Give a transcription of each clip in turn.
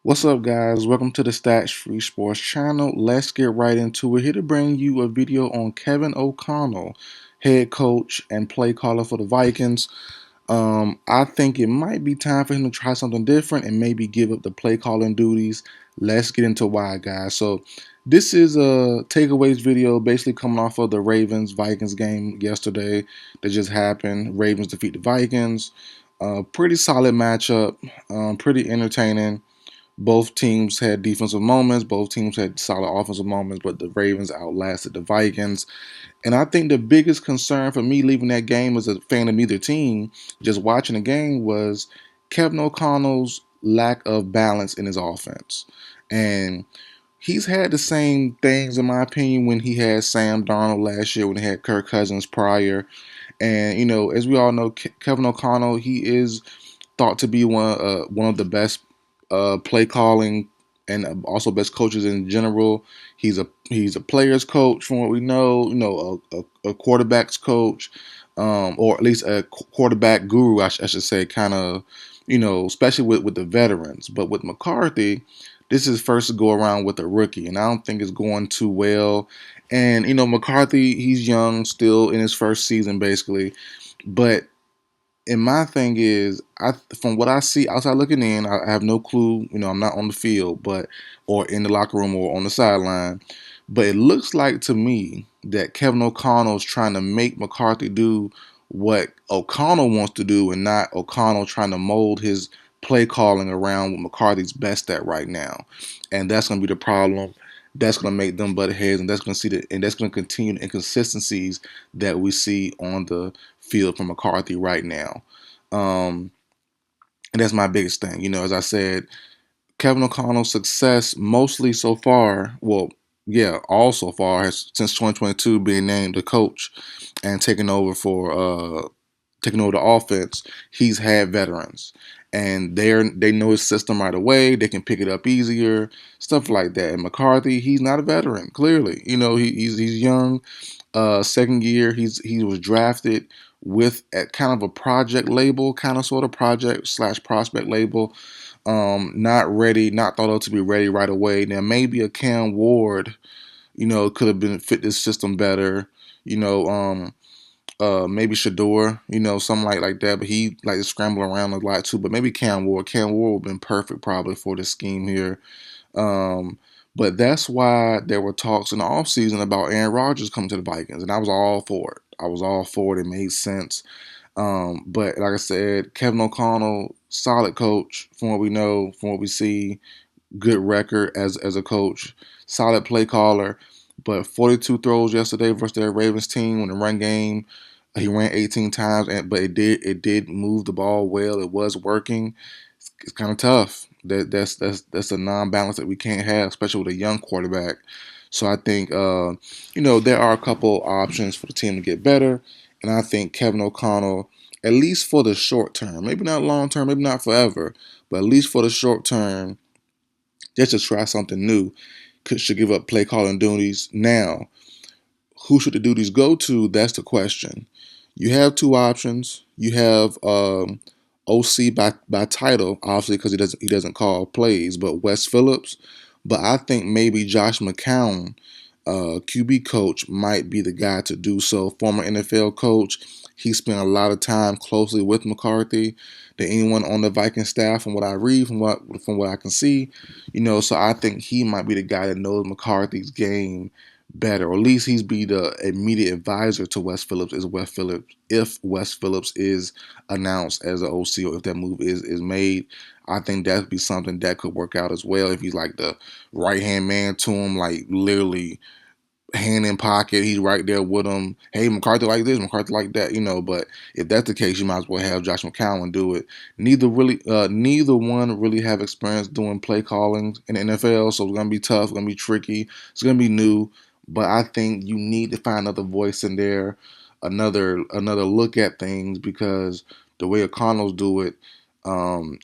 What's up, guys? Welcome to the Stats Free Sports channel. Let's get right into it. Here to bring you a video on Kevin O'Connell, head coach and play caller for the Vikings. I think it might be time for him to try something different and maybe give up the play calling duties. Let's get into why, guys. So, this is a takeaways video basically coming off of the Ravens Vikings game yesterday that just happened. Ravens defeat the Vikings. Pretty solid matchup, pretty entertaining. Both teams had defensive moments. Both teams had solid offensive moments, but the Ravens outlasted the Vikings. And I think the biggest concern for me leaving that game as a fan of neither team, just watching the game, was Kevin O'Connell's lack of balance in his offense. And he's had the same things, in my opinion, when he had Sam Darnold last year, when he had Kirk Cousins prior. And, as we all know, Kevin O'Connell, he is thought to be one of the best play calling and also best coaches in general. He's a player's coach from what we know. A quarterback's coach, or at least a quarterback guru, I should say. Kind of, especially with the veterans. But with McCarthy, this is first to go around with a rookie, and I don't think it's going too well. And McCarthy, he's young, still in his first season, basically, but and my thing is, from what I see outside looking in, I have no clue. I'm not on the field, or in the locker room or on the sideline. But it looks like to me that Kevin O'Connell's trying to make McCarthy do what O'Connell wants to do, and not O'Connell trying to mold his play calling around what McCarthy's best at right now. And that's going to be the problem. That's going to make them butt heads, and that's going to continue the inconsistencies that we see on the field from McCarthy right now. Um, and that's my biggest thing. As I said, Kevin O'Connell's success mostly so far, well, yeah, all so far has since 2022 being named the coach and taking over the offense. He's had veterans, and they know his system right away. They can pick it up easier, stuff like that. And McCarthy, he's not a veteran. Clearly, he's young. Second year, he was drafted with at kind of a project label, kind of sort of project/prospect label. Not ready, not thought of to be ready right away. Now maybe a Cam Ward, could have been fit this system better. You know, maybe Shador, something like that. But he like to scramble around a lot too. But maybe Cam Ward. Cam Ward would have been perfect probably for this scheme here. Um, but that's why there were talks in the offseason about Aaron Rodgers coming to the Vikings, and I was all for it. I was all for it. It made sense. But like I said, Kevin O'Connell, solid coach from what we know, from what we see, good record as a coach, solid play caller. But 42 throws yesterday versus their Ravens team in the run game. He ran 18 times, but it did move the ball well. It was working. It's kind of tough. That's a non-balance that we can't have, especially with a young quarterback. So I think there are a couple options for the team to get better, and I think Kevin O'Connell, at least for the short term, maybe not long term, maybe not forever, but at least for the short term, just to try something new, should give up play calling duties. Now, who should the duties go to? That's the question. You have two options. You have OC by title, obviously because he doesn't call plays, but Wes Phillips. But I think maybe Josh McCown, QB coach, might be the guy to do so. Former NFL coach. He spent a lot of time closely with McCarthy than anyone on the Viking staff, from what I read, from what I can see. So I think he might be the guy that knows McCarthy's game better, or at least he's be the immediate advisor to Wes Phillips. If Wes Phillips is announced as an OC, or if that move is made, I think that'd be something that could work out as well. If he's like the right hand man to him, like literally hand in pocket, he's right there with him. Hey, McCarthy like this, McCarthy like that, But if that's the case, you might as well have Josh McCown do it. Neither one really have experience doing play calling in the NFL, so it's gonna be tough. It's gonna be tricky. It's gonna be new. But I think you need to find another voice in there, another look at things, because the way O'Connell's do it,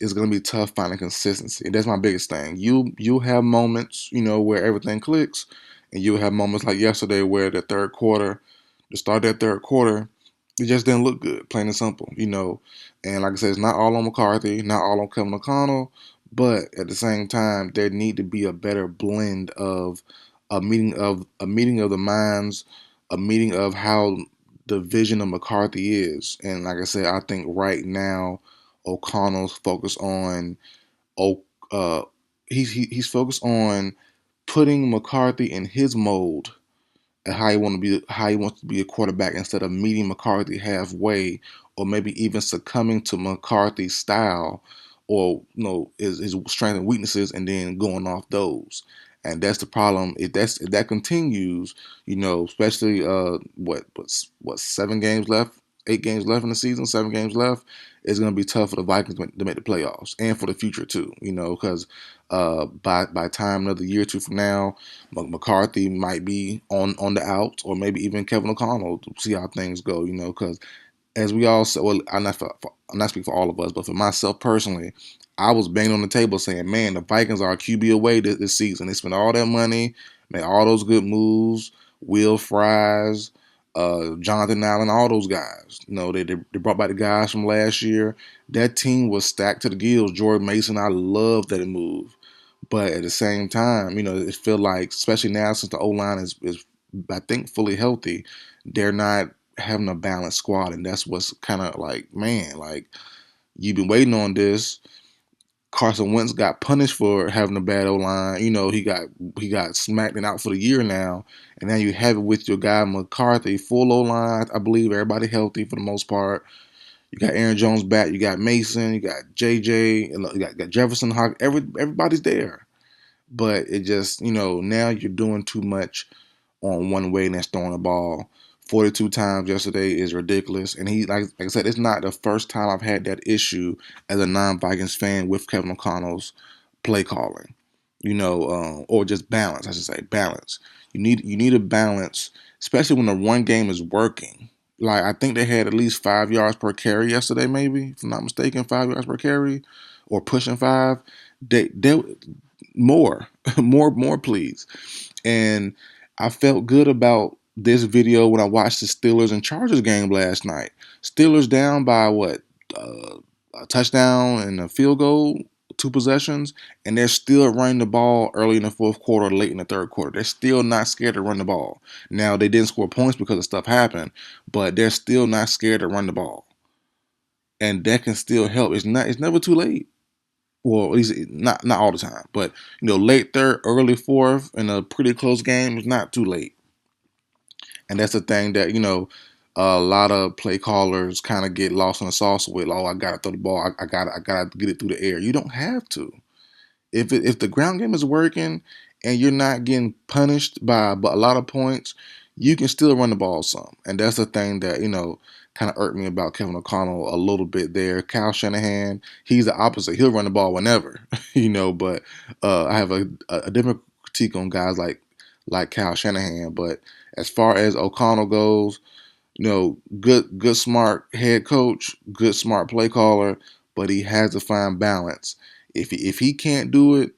it's gonna be tough finding consistency. And that's my biggest thing. You'll have moments, where everything clicks, and you'll have moments like yesterday where the start of that third quarter, it just didn't look good, plain and simple. And like I said, it's not all on McCarthy, not all on Kevin O'Connell, But at the same time, there need to be a better blend of a meeting of the minds, a meeting of how the vision of McCarthy is. And like I said, I think right now O'Connell's focused on O he's focused on putting McCarthy in his mold and how he wants to be a quarterback instead of meeting McCarthy halfway or maybe even succumbing to McCarthy's style or his strengths and weaknesses and then going off those. And that's the problem. If that continues, especially what 7 games left, 8 games left in the season, 7 games left, it's going to be tough for the Vikings to make the playoffs and for the future too. Because by time another year or two from now, McCarthy might be on the out, or maybe even Kevin O'Connell to see how things go. Because as we all said, well, I'm not speaking for all of us, but for myself personally, I was banging on the table saying, man, the Vikings are a QB away this season. They spent all that money, made all those good moves, Will Fries, Jonathan Allen, all those guys. They brought back the guys from last year. That team was stacked to the gills. Jordan Mason, I love that move. But at the same time, it feel like, especially now since the O line is I think fully healthy, they're not having a balanced squad, and that's what's kind of like, man, like you've been waiting on this. Carson Wentz got punished for having a bad O line. He got smacked and out for the year now, and now you have it with your guy McCarthy, full O line. I believe everybody healthy for the most part. You got Aaron Jones back. You got Mason. You got JJ. And you got Jefferson. Everybody's there. But it just, now you're doing too much on one way and that's throwing the ball 42 times yesterday is ridiculous. And like I said, it's not the first time I've had that issue as a non-Vikings fan with Kevin O'Connell's play calling, or just balance. I should say balance. You need a balance, especially when the run game is working. Like I think they had at least 5 yards per carry yesterday, maybe if I'm not mistaken, 5 yards per carry, or pushing five. They more, more, please. And I felt good about this video when I watched the Steelers and Chargers game last night. Steelers down by what? A touchdown and a field goal, 2 possessions, and they're still running the ball early in the fourth quarter, late in the third quarter. They're still not scared to run the ball. Now, they didn't score points because of stuff happened, but they're still not scared to run the ball. And that can still help. It's never too late. Well, at least not all the time, but late third, early fourth, in a pretty close game is not too late. And that's the thing that a lot of play callers kind of get lost in the sauce with. Oh, I gotta throw the ball. I gotta get it through the air. You don't have to. If the ground game is working and you're not getting punished by a lot of points, you can still run the ball some. And that's the thing that kind of irked me about Kevin O'Connell a little bit there. Kyle Shanahan, he's the opposite. He'll run the ball whenever, But I have a different critique on guys like Kyle Shanahan. But as far as O'Connell goes, good smart head coach, good smart play caller, but he has to find balance. If he can't do it,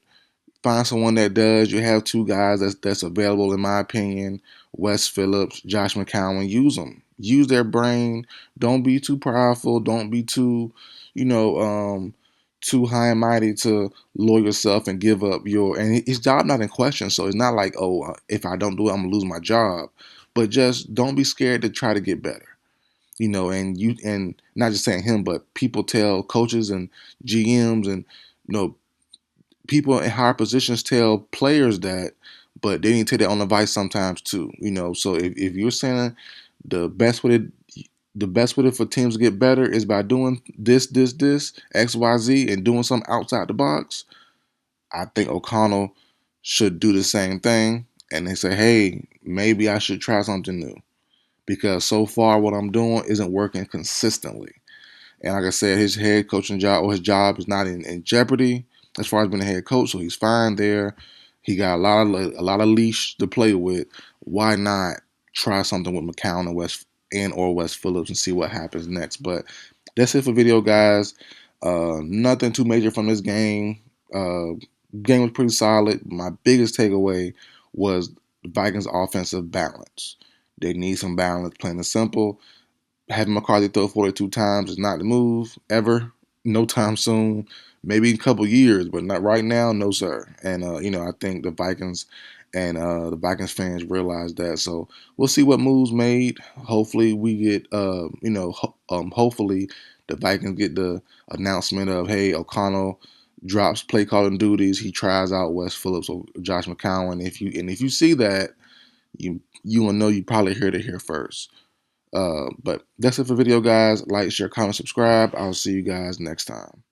find someone that does. You have 2 guys that's available, in my opinion. Wes Phillips, Josh McCown. Use them. Use their brain. Don't be too powerful. Don't be you know, um, too high and mighty to lower yourself and give up your. And his job not in question, so it's not like, oh, if I don't do it, I'm gonna lose my job. But just don't be scared to try to get better. And not just saying him, but people tell coaches and GMs and people in higher positions tell players that, but they need to take that on advice sometimes too. So if you're saying the best way to the best way for teams to get better is by doing this, X, Y, Z, and doing something outside the box, I think O'Connell should do the same thing. And they say, hey, maybe I should try something new because so far what I'm doing isn't working consistently. And like I said, his head coaching job or his job is not in jeopardy as far as being a head coach, so he's fine there. He got a lot of leash to play with. Why not try something with McCown and or West Phillips and see what happens next? But that's it for video, guys. Nothing too major from this game. Game was pretty solid. My biggest takeaway was the Vikings' offensive balance. They need some balance, plain and simple. Having McCarthy throw 42 times is not the move ever, no time soon. maybe in a couple years, but not right now, no sir. And I think the Vikings and the Vikings fans realize that. So we'll see what moves made. Hopefully we get hopefully the Vikings get the announcement of, hey, O'Connell drops play calling duties. He tries out Wes Phillips or Josh McCown. If you see that, you will know you probably heard it here first. But that's it for the video, guys. Like, share, comment, subscribe. I'll see you guys next time.